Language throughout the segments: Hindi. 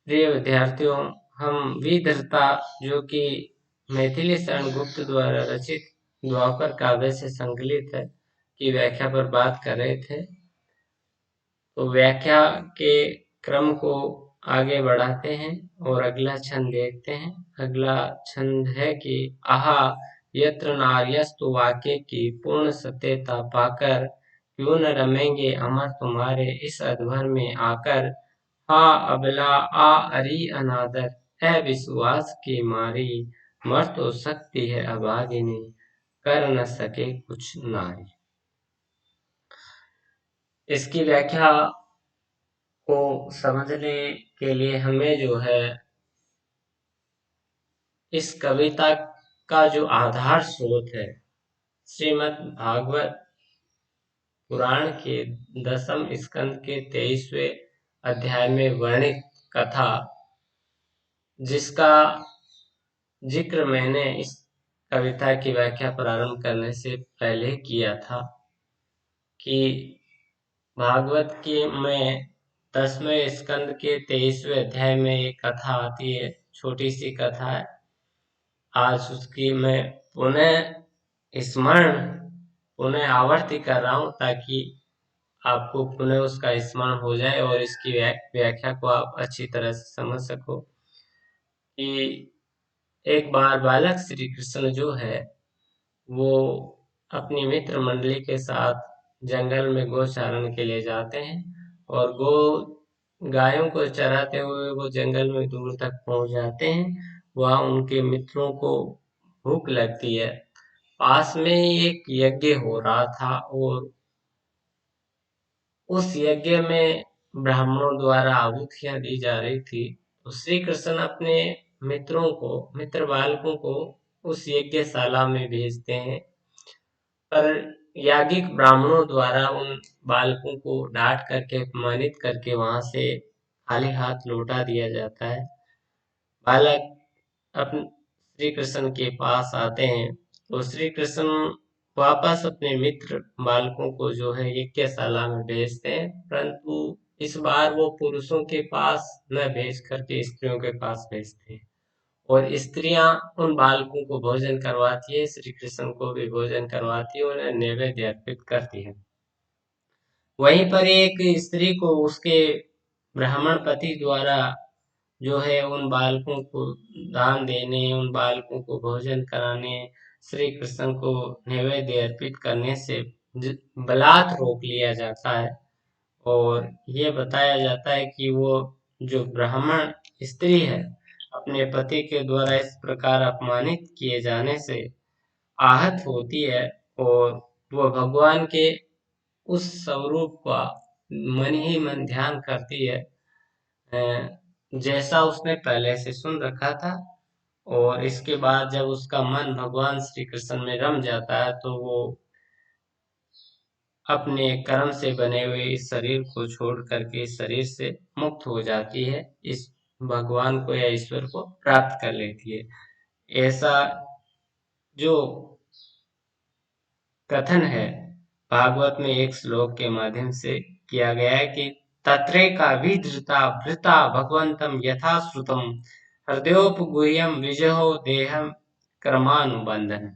प्रिय विद्यार्थियों, हम विधर्ता जो कि मैथिली शरण गुप्त द्वारा रचित द्वापर काव्य से संकलित है की व्याख्या पर बात कर रहे थे। तो व्याख्या के क्रम को आगे बढ़ाते हैं और अगला छंद देखते हैं। अगला छंद है कि आहा यत्र नार्यस्तु वाक्य की पूर्ण सत्यता पाकर क्यों न रमेंगे अमर तुम्हारे इस अध्वर में आकर। हा अबला आ अरी अनादर है विश्वास की मारी मर तो सकती है अभागिनी कर न सके कुछ नारी। इसकी व्याख्या को समझने के लिए हमें जो है इस कविता का जो आधार स्रोत है श्रीमद् भागवत पुराण के 10वें स्कंद के 23वें अध्याय में वर्णित कथा, जिसका जिक्र मैंने इस कविता की व्याख्या प्रारंभ करने से पहले किया था कि भागवत के में 10वें स्कंद के 23वें अध्याय में एक कथा आती है, छोटी सी कथा है। आज उसकी मैं पुनः आवर्ती कर रहा हूँ ताकि आपको पुनः उसका स्मरण हो जाए और इसकी व्याख्या को आप अच्छी तरह से समझ सको। कि एक बार बालक श्री कृष्ण जो है वो अपनी मित्र मंडली के साथ जंगल में गोचारण के लिए जाते हैं और गायों को चराते हुए वो जंगल में दूर तक पहुंच जाते हैं। वहां उनके मित्रों को भूख लगती है। पास में ही एक यज्ञ हो रहा था और उस यज्ञ में ब्राह्मणों द्वारा आहुतियां दी जा रही थी। तो श्री कृष्ण अपने मित्र बालकों को उस यज्ञशाला में भेजते हैं, पर याज्ञिक ब्राह्मणों द्वारा उन बालकों को डांट करके अपमानित करके वहां से खाली हाथ लौटा दिया जाता है। बालक अपने श्री कृष्ण के पास आते हैं तो श्री कृष्ण वापस अपने मित्र बालकों को जो है यज्ञशाला में भेजते हैं, परंतु इस बार वो पुरुषों के पास न भेज करके स्त्रियों के पास भेजते हैं और स्त्रियां उन बालकों को भोजन करवाती है, श्री कृष्ण को भी भोजन करवाती है और उन्हें नैवेद्य अर्पित करती है। वहीं पर एक स्त्री को उसके ब्राह्मण पति द्वारा जो है उन बालकों को दान देने, उन बालकों को भोजन कराने, श्री कृष्ण को नैवेद्य अर्पित करने से बलात् रोक लिया जाता है। और ये बताया जाता है कि वो जो ब्राह्मण स्त्री है अपने पति के द्वारा इस प्रकार अपमानित किए जाने से आहत होती है और वो भगवान के उस स्वरूप का मन ही मन ध्यान करती है, जैसा उसने पहले से सुन रखा था। और इसके बाद जब उसका मन भगवान श्री कृष्ण में रम जाता है तो वो अपने कर्म से बने हुए इस शरीर को छोड़ करके इस शरीर से मुक्त हो जाती है, इस भगवान को या ईश्वर को प्राप्त कर लेती है। ऐसा जो कथन है भागवत में एक श्लोक के माध्यम से किया गया है कि तत्रेका विधृता भृता भगवंतम यथा श्रुतम हृदयोपगुह्यम विजहो देहम कर्मानुबंधन।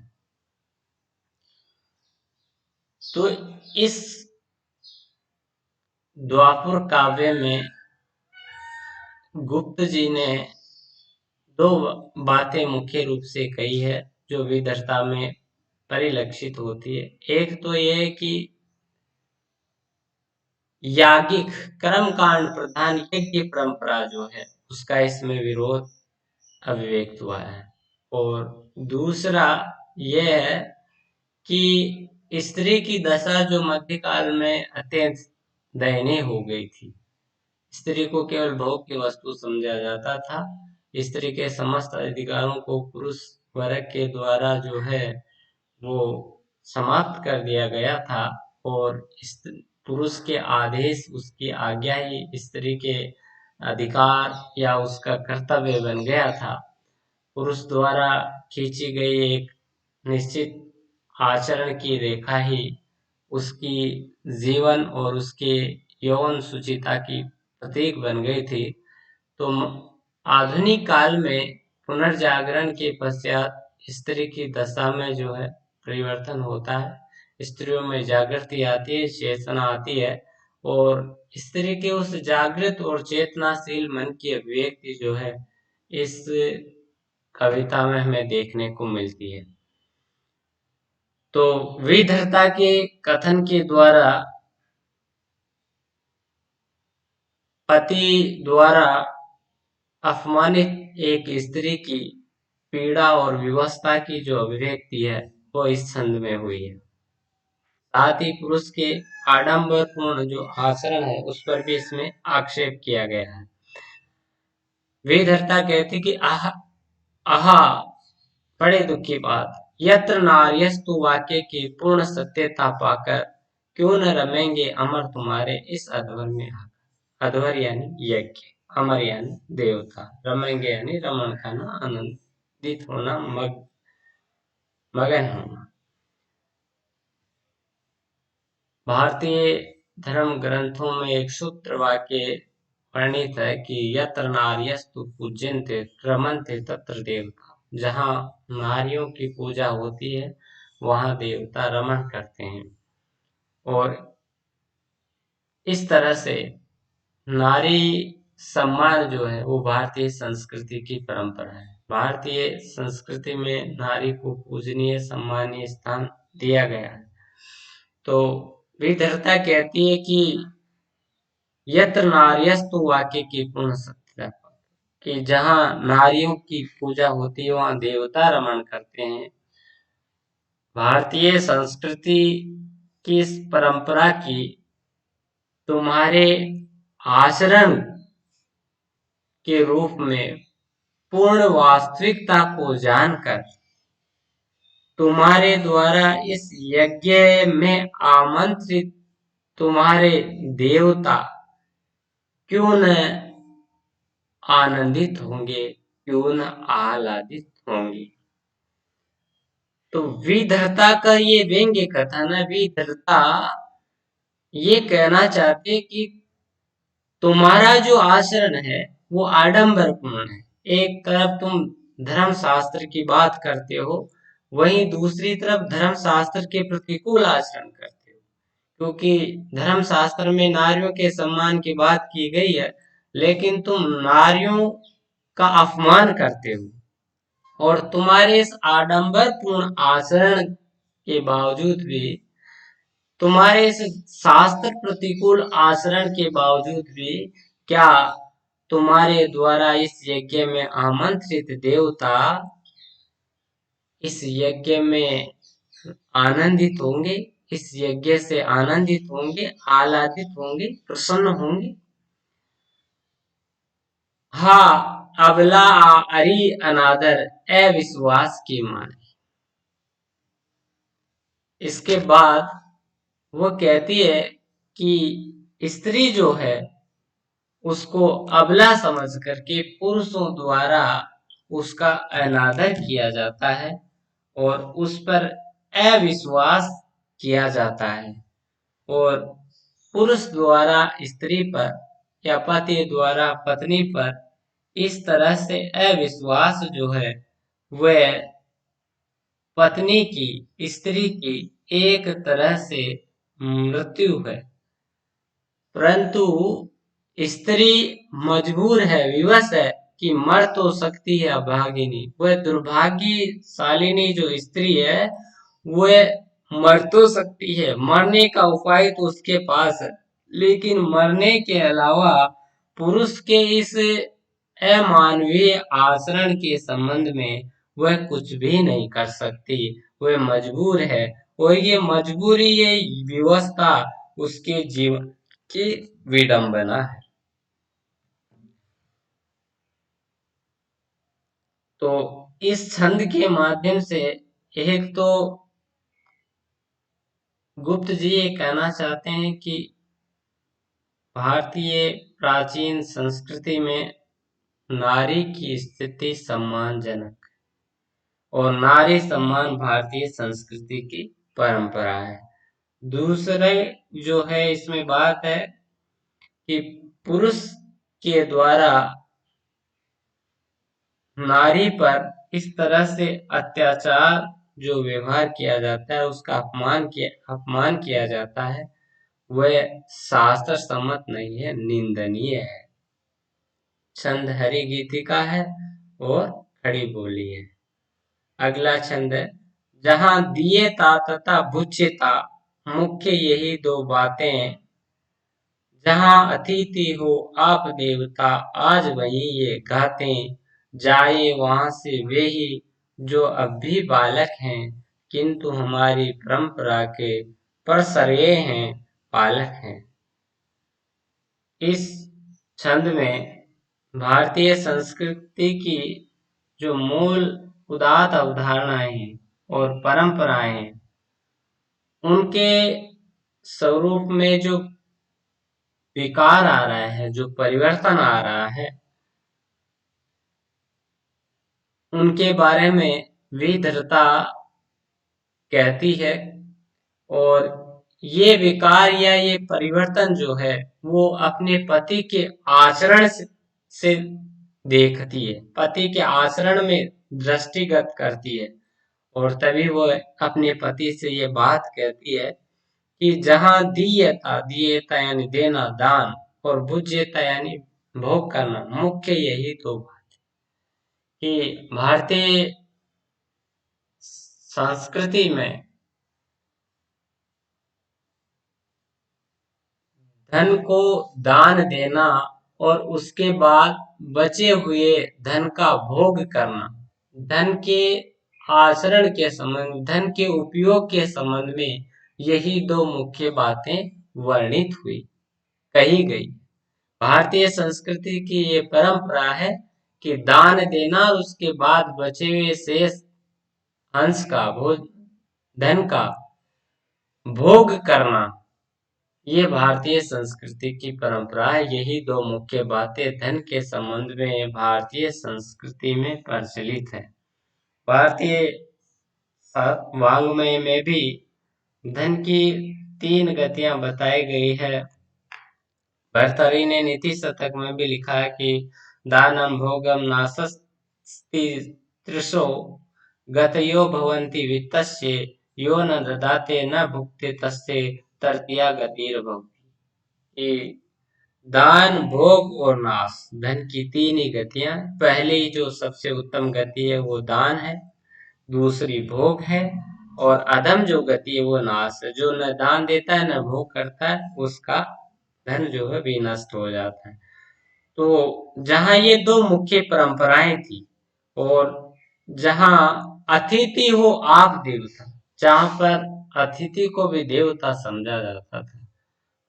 तो इस द्वापर काव्य में गुप्त जी ने दो बातें मुख्य रूप से कही है जो विधर्ता में परिलक्षित होती है। एक तो यह कि याज्ञिक कर्म कांड प्रधान यज्ञ परंपरा जो है उसका इसमें विरोध अभिव्यक्त हुआ है। और दूसरा यह है कि स्त्री की दशा जो मध्यकाल में अत्यंत दयनीय हो गई थी। स्त्री को केवल भोग की वस्तु समझा जाता था। स्त्री के समस्त अधिकारों को पुरुष वर्ग के द्वारा जो है वो समाप्त कर दिया गया था और पुरुष के आदेश, उसकी आज्ञा ही स्त्री के अधिकार या उसका कर्तव्य बन गया था। पुरुष द्वारा खींची गई एक निश्चित आचरण की रेखा ही उसकी जीवन और उसके यौन सुचिता की प्रतीक बन गई थी। तो आधुनिक काल में पुनर्जागरण के पश्चात स्त्री की दशा में जो है परिवर्तन होता है। स्त्रियों में जागृति आती है, चेतना आती है, और स्त्री के उस जागृत और चेतनाशील मन की अभिव्यक्ति जो है इस कविता में हमें देखने को मिलती है। तो विधर्ता के कथन के द्वारा पति द्वारा अपमानित एक स्त्री की पीड़ा और विवशता की जो अभिव्यक्ति है वो इस छंद में हुई है। साथ ही पुरुष के आडंबरपूर्ण जो आचरण है उस पर भी इसमें आक्षेप किया गया है। वेदहर्ता कहती कि आह आहा, बड़े दुख की बात, यत्र नार्यस्तु वाक्य की पूर्ण सत्यता पाकर क्यों न रमेंगे अमर तुम्हारे इस अध्वर में आकर। अध्वर यानी यज्ञ, अमर यानी देवता, रमेंगे यानी रमण करना, आनंदित होना, मगन होना। भारतीय धर्म ग्रंथों में एक सूत्र वाक्य वर्णित है कि यत्र नार्यस्तु पूज्यन्ते रमन्ते तत्र देवता। जहाँ नारियों की पूजा होती है वहाँ देवता रमण करते हैं। और इस तरह से नारी सम्मान जो है वो भारतीय संस्कृति की परंपरा है। भारतीय संस्कृति में नारी को पूजनीय सम्मानीय स्थान दिया गया है। तो विधर्ता कहती है कि यत्र नार्यस्तु वाक्य की पूर्ण सत्यता, कि जहाँ नारियों की पूजा होती है वहाँ देवता रमण करते हैं। भारतीय संस्कृति की इस परंपरा की तुम्हारे आचरण के रूप में पूर्ण वास्तविकता को जानकर तुम्हारे द्वारा इस यज्ञ में आमंत्रित तुम्हारे देवता क्यों न आनंदित होंगे, क्यों न आह्लादित होंगे। तो विधर्ता का ये व्यंग्य कथन है। विधर्ता ये कहना चाहते कि तुम्हारा जो आचरण है वो आडंबरपूर्ण है। एक तरफ तुम धर्म शास्त्र की बात करते हो, वहीं दूसरी तरफ धर्म शास्त्र के प्रतिकूल आचरण करते हो। क्योंकि धर्म शास्त्र में नारियों के सम्मान की बात की गई है, लेकिन तुम नारियों का अपमान करते हो। और तुम्हारे इस आडंबरपूर्ण आचरण के बावजूद भी, तुम्हारे इस शास्त्र प्रतिकूल आचरण के बावजूद भी, क्या तुम्हारे द्वारा इस यज्ञ में आमंत्रित देवता इस यज्ञ में आनंदित होंगे, इस यज्ञ से आनंदित होंगे, आह्लादित होंगे, प्रसन्न होंगे? हाँ, अबला अरि अनादर अविश्वास की माने। इसके बाद वो कहती है कि स्त्री जो है उसको अबला समझ करके पुरुषों द्वारा उसका अनादर किया जाता है और उस पर अविश्वास किया जाता है। और पुरुष द्वारा स्त्री पर या पति द्वारा पत्नी पर इस तरह से अविश्वास जो है वह पत्नी की, स्त्री की एक तरह से मृत्यु है। परंतु स्त्री मजबूर है, विवश है कि मर तो सकती है अभागिनी। वह दुर्भाग्यशालिनी जो स्त्री है वह मर तो सकती है, मरने का उपाय तो उसके पास है, लेकिन मरने के अलावा पुरुष के इस अमानवीय आचरण के संबंध में वह कुछ भी नहीं कर सकती। वह मजबूर है और ये मजबूरी, ये विवशता उसके जीवन की विडंबना है। तो इस छंद के माध्यम से एक तो गुप्त जी ये कहना चाहते हैं कि भारतीय प्राचीन संस्कृति में नारी की स्थिति सम्मानजनक, और नारी सम्मान भारतीय संस्कृति की परंपरा है। दूसरे जो है इसमें बात है कि पुरुष के द्वारा नारी पर इस तरह से अत्याचार जो व्यवहार किया जाता है, उसका अपमान किया जाता है, वह शास्त्र सम्मत नहीं है, निंदनीय है। छंद हरि गीतिका है और खड़ी बोली है। अगला छंद है, जहां दिए ता तथा भुज्यता, मुख्य यही दो बातें। जहां अतिथि हो आप देवता, आज वहीं ये गाते। जाए वहां से वे ही जो अब भी बालक हैं, किंतु हमारी परंपरा के परसरे हैं, पालक हैं। इस छंद में भारतीय संस्कृति की जो मूल उदात्त अवधारणाएं हैं और परंपराएं हैं, उनके स्वरूप में जो विकार आ रहा है, जो परिवर्तन आ रहा है, उनके बारे में विधृता कहती है। और ये विकार या ये परिवर्तन जो है, वो अपने पति के आचरण से देखती है, पति के आचरण में दृष्टिगत करती है। और तभी वो अपने पति से ये बात कहती है कि जहां दीयता यानी देना, दान, और भुज्यता यानी भोग करना, मुख्य यही तो बात है कि भारतीय संस्कृति में धन को दान देना और उसके बाद बचे हुए धन का भोग करना, धन के आचरण के संबंध, धन के उपयोग के संबंध में यही दो मुख्य बातें वर्णित हुई, कही गई। भारतीय संस्कृति की ये परंपरा है कि दान देना और उसके बाद बचे हुए शेष अंश का भोज, धन का भोग करना, ये भारतीय संस्कृति की परंपरा है। यही दो मुख्य बातें धन के संबंध में भारतीय संस्कृति में प्रचलित है। भारतीय वाङ्मय में भी धन की 3 गतियां बताई गई है। भर्तृहरि ने नीति शतक में भी लिखा है कि दानम भोगम नासस्ति त्रिशो गतयो भवन्ति वित्तस्य, यो न ददाते न भुक्ते तस्य तृतीया गतिर्भवति। ये दान, भोग और नाश, धन की 3 ही गतियां। पहली जो सबसे उत्तम गति है वो दान है, दूसरी भोग है, और अधम जो गति है वो नाश है। जो न दान देता है न भोग करता है, उसका धन जो है विनष्ट हो जाता है। तो जहां ये दो मुख्य परंपराएं थी, और जहां अतिथि हो आप देवता, जहां पर अतिथि को भी देवता समझा जाता था।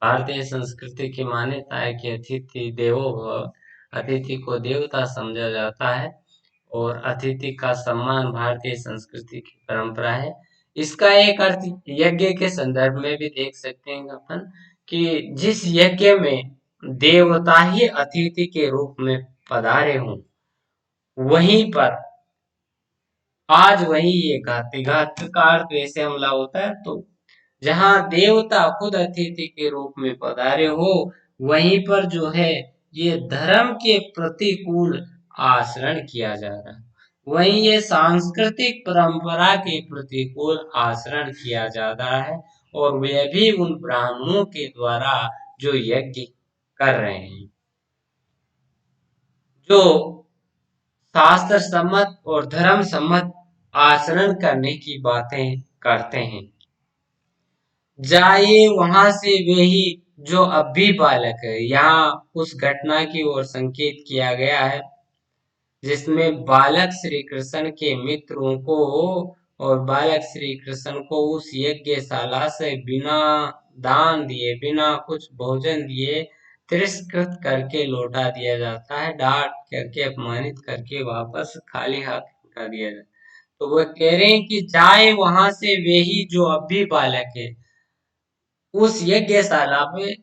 भारतीय संस्कृति की मान्यता है कि अतिथि देवो भव, अतिथि को देवता समझा जाता है, और अतिथि का सम्मान भारतीय संस्कृति की परंपरा है। इसका एक अर्थ यज्ञ के संदर्भ में भी देख सकते हैं अपन, कि जिस यज्ञ में देवता ही अतिथि के रूप में पधारे हों, वहीं पर आज वही ये घात का अर्थ वैसे हमला होता है। तो जहां देवता खुद अतिथि के रूप में पधारे हो, वहीं पर जो है ये धर्म के प्रतिकूल आचरण किया जा रहा है, वहीं ये सांस्कृतिक परंपरा के प्रतिकूल आचरण किया जा रहा है, और वे भी उन ब्राह्मणों के द्वारा जो यज्ञ कर रहे हैं, जो शास्त्र सम्मत और धर्म सम्मत आचरण करने की बातें करते हैं। जाए वहां से वे ही जो अब भी बालक है। यहाँ उस घटना की ओर संकेत किया गया है जिसमें बालक श्री कृष्ण के मित्रों को और बालक श्री कृष्ण को उस यज्ञशाला से बिना दान दिए, बिना कुछ भोजन दिए तिरस्कृत करके लौटा दिया जाता है, डांट करके, अपमानित करके वापस खाली हाथ लौटा दिया जाता है। तो वह कह रहे हैं कि जाए वहां से वे ही जो अब भी बालक है, उस यज्ञशाला में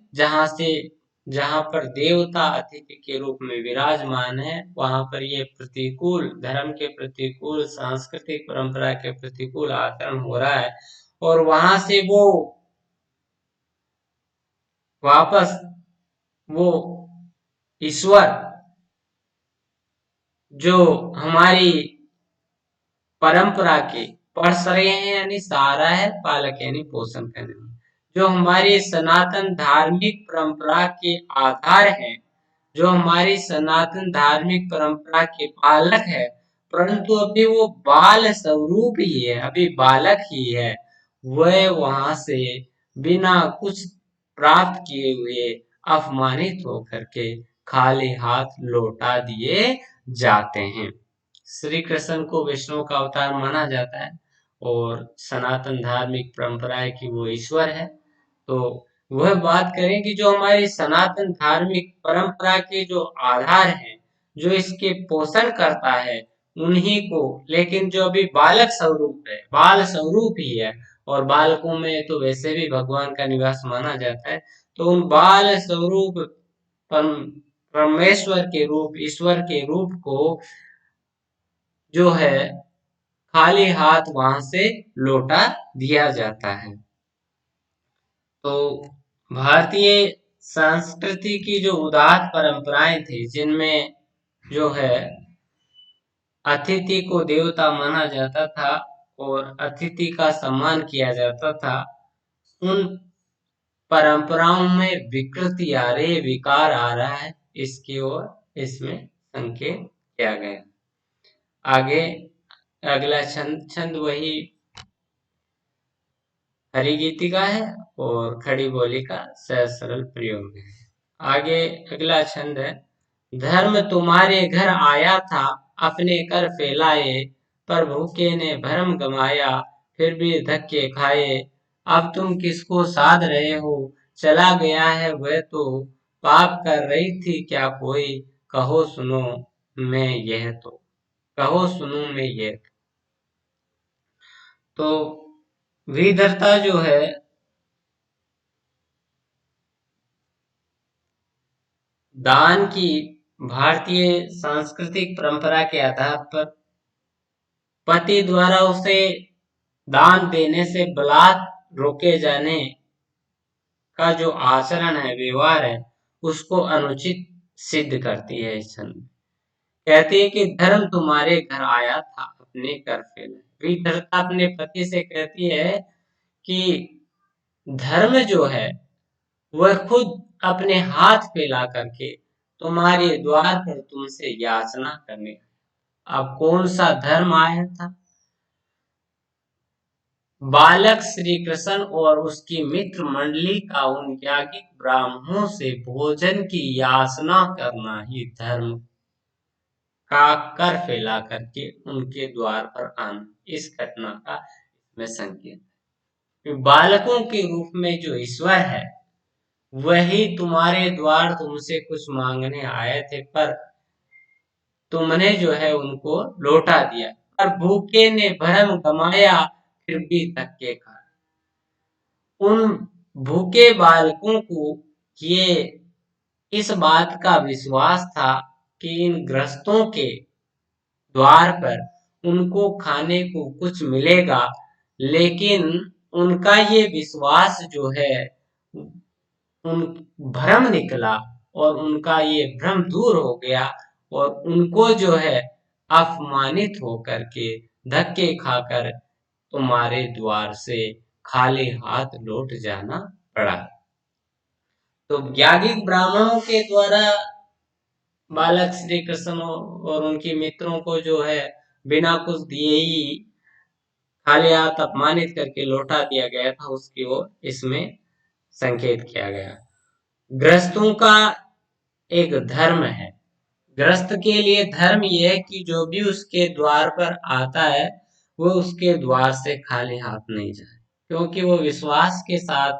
जहां पर देवता अतिथि के रूप में विराजमान है, वहां पर ये प्रतिकूल, धर्म के प्रतिकूल, सांस्कृतिक परंपरा के प्रतिकूल आचरण हो रहा है, और वहां से वो वापस वो ईश्वर जो हमारी परंपरा के पर्स रहे हैं, यानी सहारा है, पालक यानी पोषण करने वाले, जो हमारी सनातन धार्मिक परंपरा के आधार हैं, जो हमारी सनातन धार्मिक परंपरा के पालक है, परंतु अभी वो बाल स्वरूप ही है, अभी बालक ही है, वह वहां से बिना कुछ प्राप्त किए हुए अपमानित होकर के खाली हाथ लौटा दिए जाते हैं। श्री कृष्ण को विष्णु का अवतार माना जाता है और सनातन धार्मिक परंपरा है कि वो ईश्वर है। तो वह बात करें कि जो हमारी सनातन धार्मिक परंपरा के जो आधार हैं, जो इसके पोषण करता है, उन्हीं को, लेकिन जो अभी बालक स्वरूप है, बाल स्वरूप ही है, और बालकों में तो वैसे भी भगवान का निवास माना जाता है, तो उन बाल स्वरूप परमेश्वर के रूप, ईश्वर के रूप को जो है खाली हाथ वहां से लौटा दिया जाता है। तो भारतीय संस्कृति की जो उदात्त परंपराएं थी, जिनमें जो है अतिथि को देवता माना जाता था और अतिथि का सम्मान किया जाता था, उन परंपराओं में विकृति आ रही है, विकार आ रहा है, इसकी ओर इसमें संकेत किया गया। आगे अगला छंद छंद वही हरि गीतिका है और खड़ी बोली का सहज सरल प्रयोग है। आगे अगला छंद है, धर्म तुम्हारे घर आया था, अपने कर फैलाए, पर भूखे ने भरम गमाया, फिर भी धक्के खाए। अब तुम किसको साध रहे हो, चला गया है वह तो, पाप कर रही थी क्या कोई, कहो सुनो मैं यह तो, कहो सुनूं मैं यह तो। विधर्ता जो है दान की भारतीय सांस्कृतिक परंपरा के आधार पर पति द्वारा उसे दान देने से बलात् रोके जाने का जो आचरण है, व्यवहार है, उसको अनुचित सिद्ध करती है इस छंद। कहती है कि धर्म तुम्हारे घर आया था, अपने कर फैलाए। विधर्ता अपने पति से कहती है कि धर्म जो है वह खुद अपने हाथ फैला करके तुम्हारे द्वार पर तुमसे याचना करने। अब कौन सा धर्म आया था? बालक श्री कृष्ण और उसकी मित्र मंडली का उन याज्ञिक ब्राह्मणों से भोजन की याचना करना ही धर्म का कर फैला करके उनके द्वार पर आना, इस घटना का इसमें संकेत है। बालकों के रूप में जो ईश्वर है, वही तुम्हारे द्वार तुमसे कुछ मांगने आए थे, पर तुमने जो है उनको लौटा दिया, पर भूखे ने भरम गमाया, फिर भी धक्के खाए। उन भूखे बालकों को ये इस बात का विश्वास था कि इन ग्रस्तों के द्वार पर उनको खाने को कुछ मिलेगा, लेकिन उनका ये विश्वास जो है उन भ्रम निकला और उनका ये भ्रम दूर हो गया और उनको जो है अपमानित होकर के धक्के खाकर तुम्हारे द्वार से खाली हाथ लौट जाना पड़ा। तो याज्ञिक ब्राह्मणों के द्वारा बालक श्री कृष्ण और उनके मित्रों को जो है बिना कुछ दिए ही खाली हाथ अपमानित करके लौटा दिया गया था, उसकी ओर इसमें संकेत किया गया। गृहस्थों का एक धर्म है, गृहस्थ के लिए धर्म यह है कि जो भी उसके द्वार पर आता है वो उसके द्वार से खाली हाथ नहीं जाए, क्योंकि वो विश्वास के साथ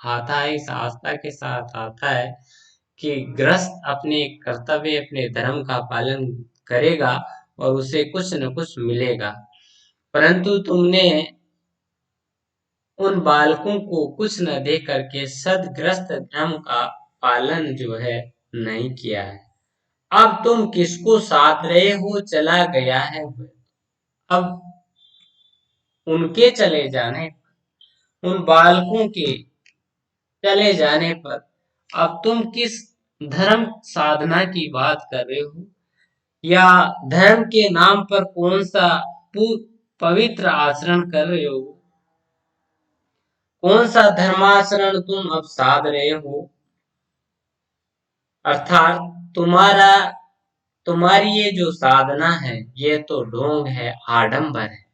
आता है, इस आस्था के साथ आता है कि गृहस्थ अपने कर्तव्य, अपने धर्म का पालन करेगा और उसे कुछ न कुछ मिलेगा। परंतु तुमने उन बालकों को कुछ न दे करके सदग्रस्त धर्म का पालन जो है नहीं किया है। अब तुम किसको साध रहे हो, चला गया है वह। अब उनके चले जाने, उन बालकों के चले जाने पर अब तुम किस धर्म साधना की बात कर रहे हो, या धर्म के नाम पर कौन सा पवित्र आचरण कर रहे हो, कौन सा धर्माचरण तुम अब साध रहे हो। अर्थात तुम्हारा तुम्हारी ये जो साधना है ये तो ढोंग है, आडंबर है।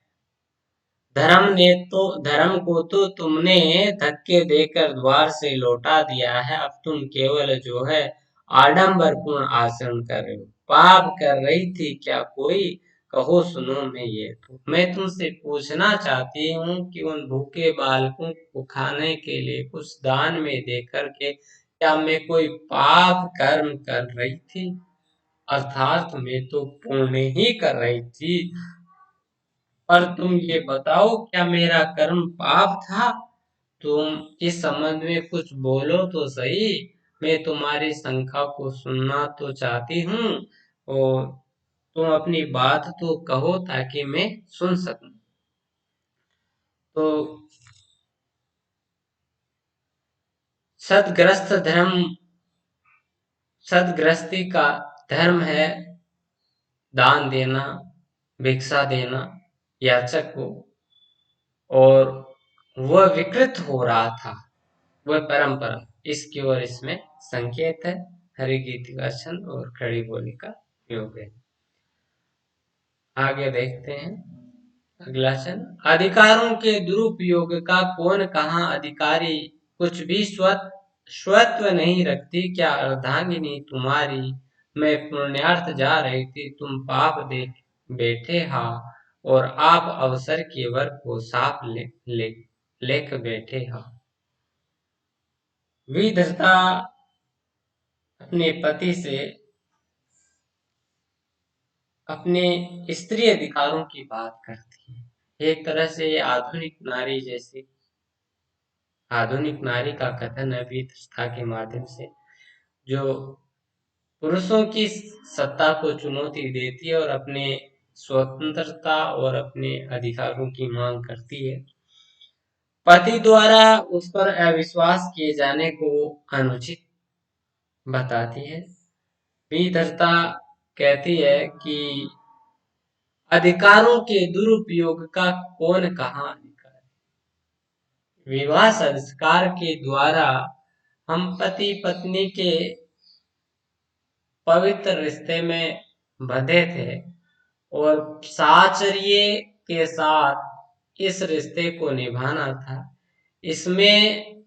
धर्म को तो तुमने धक्के देकर द्वार से लौटा दिया है। अब तुम केवल जो है आडंबरपूर्ण आचरण कर रहे हो। पाप कर रही थी क्या कोई, कहो सुनो मैं ये तो। मैं तुमसे पूछना चाहती हूँ कि उन भूखे बालकों को खाने के लिए कुछ दान में दे करके क्या मैं कोई पाप कर्म कर रही थी। अर्थात मैं तो पुण्य ही कर रही थी। पर तुम ये बताओ क्या मेरा कर्म पाप था। तुम इस संबंध में कुछ बोलो तो सही। मैं तुम्हारी शंका को सुनना तो चाहती हूँ, और तुम अपनी बात तो कहो ताकि मैं सुन सकूं। तो सदग्रस्त धर्म सदग्रस्ती का धर्म है दान देना, भिक्षा देना याचक को, और वह विकृत हो रहा था वह परंपरा। इसकी ओर इसमें संकेत है। हरि गीत का छंद और खड़ी बोली का योग है। आगे देखते हैं अगला छंद। अधिकारों के दुरुपयोग का कौन कहा अधिकारी, कुछ भी स्वत्व नहीं रखती क्या अर्धांगिनी तुम्हारी। मैं पुण्यार्थ जा रही थी तुम पाप देख बैठे हा, और आप अवसर के वर को साफ लेख बैठे हा। विधता अपने पति से अपने स्त्री अधिकारों की बात करती है। एक तरह से ये आधुनिक नारी का कथन है विधता के माध्यम से, जो पुरुषों की सत्ता को चुनौती देती है और अपने स्वतंत्रता और अपने अधिकारों की मांग करती है। पति द्वारा उस पर अविश्वास किए जाने को अनुचित बताती है। विधता कहती है कि अधिकारों के दुरुपयोग का कौन कहा अधिकार। विवाह संस्कार के द्वारा हम पति पत्नी के पवित्र रिश्ते में बंधे थे, और साचर्य के साथ इस रिश्ते को निभाना था। इसमें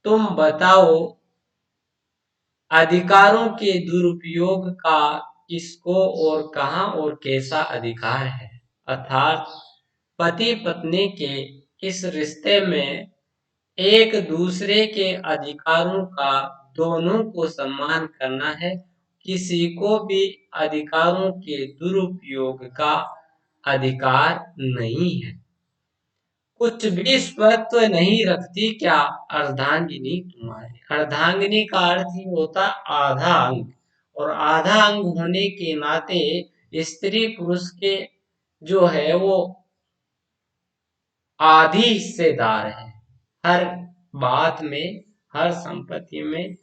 तुम बताओ अधिकारों के दुरुपयोग का किसको और कहां और कैसा अधिकार है। अर्थात पति पत्नी के इस रिश्ते में एक दूसरे के अधिकारों का दोनों को सम्मान करना है। किसी को भी अधिकारों के दुरुपयोग का अधिकार नहीं है। कुछ भी स्वत्व नहीं रखती क्या अर्धांगिनी तुम्हारी। अर्धांगिनी का अर्थ ही होता आधा अंग, और आधा अंग होने के नाते स्त्री पुरुष के जो है वो आधी हिस्सेदार है। हर बात में, हर संपत्ति में,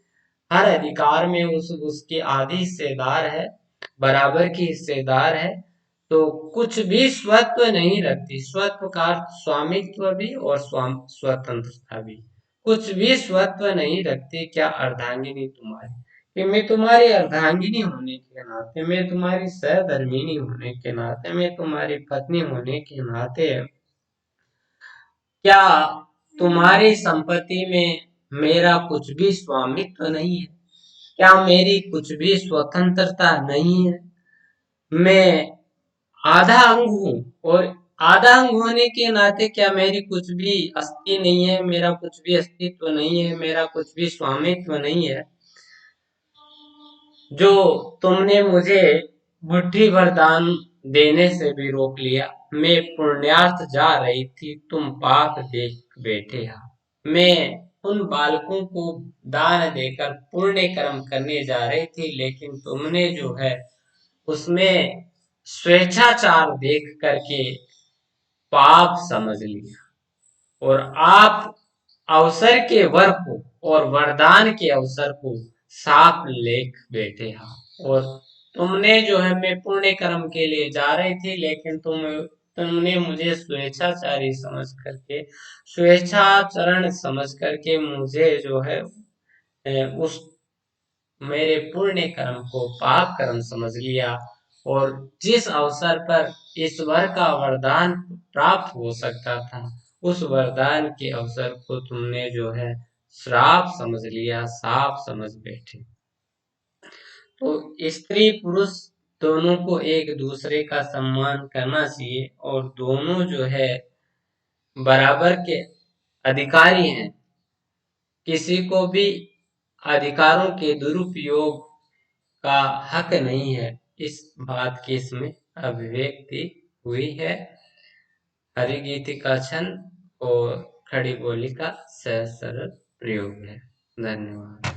हर अधिकार में उसके आधी हिस्सेदार है, बराबर की हिस्सेदार है। तो कुछ भी स्वत्व नहीं रखती। स्वत्व का अर्थ स्वामित्व भी और स्वतंत्रता भी। कुछ भी स्वत्व नहीं रखती क्या अर्धांगिनी तुम्हारी, कि मैं तुम्हारी अर्धांगिनी होने के नाते, मैं तुम्हारी सहधर्मिणी होने के नाते, मैं तुम्हारी पत्नी होने के नाते क्या तुम्हारी संपत्ति में मेरा कुछ भी स्वामित्व नहीं है। क्या मेरी कुछ भी स्वतंत्रता नहीं है। मैं आधा अंग हूँ, और आधा अंग होने के नाते क्या मेरी कुछ भी अस्थि नहीं है, मेरा कुछ भी अस्तित्व नहीं है, मेरा कुछ भी स्वामित्व नहीं है। जो तुमने मुझे मुट्ठी भर दान देने से भी रोक लिया। मैं पुण्यार्थ जा रही थी तुम पाप देख बैठे हा। मैं उन बालकों को दान देकर पुण्य कर्म करने जा रही थी, लेकिन तुमने जो है उसमें स्वेच्छाचार देख करके पाप समझ लिया, और आप अवसर के वर को और वरदान के अवसर को साफ लेख बैठे हा। और तुमने जो है मैं पुण्य कर्म के लिए जा रही थी, लेकिन तुमने मुझे स्वेच्छाचारी समझ करके, स्वेच्छाचरण समझ करके मुझे जो है उस मेरे पुण्य कर्म को पाप कर्म समझ लिया, और जिस अवसर पर ईश्वर का वरदान प्राप्त हो सकता था, उस वरदान के अवसर को तुमने जो है श्राप समझ लिया, शाप समझ बैठे। तो स्त्री पुरुष दोनों को एक दूसरे का सम्मान करना चाहिए, और दोनों जो है बराबर के अधिकारी हैं। किसी को भी अधिकारों के दुरुपयोग का हक नहीं है। इस बात की इसमें अभिव्यक्ति हुई है। हरिगीति का छंद और खड़ी बोली का सहज सरल प्रयोग है। धन्यवाद।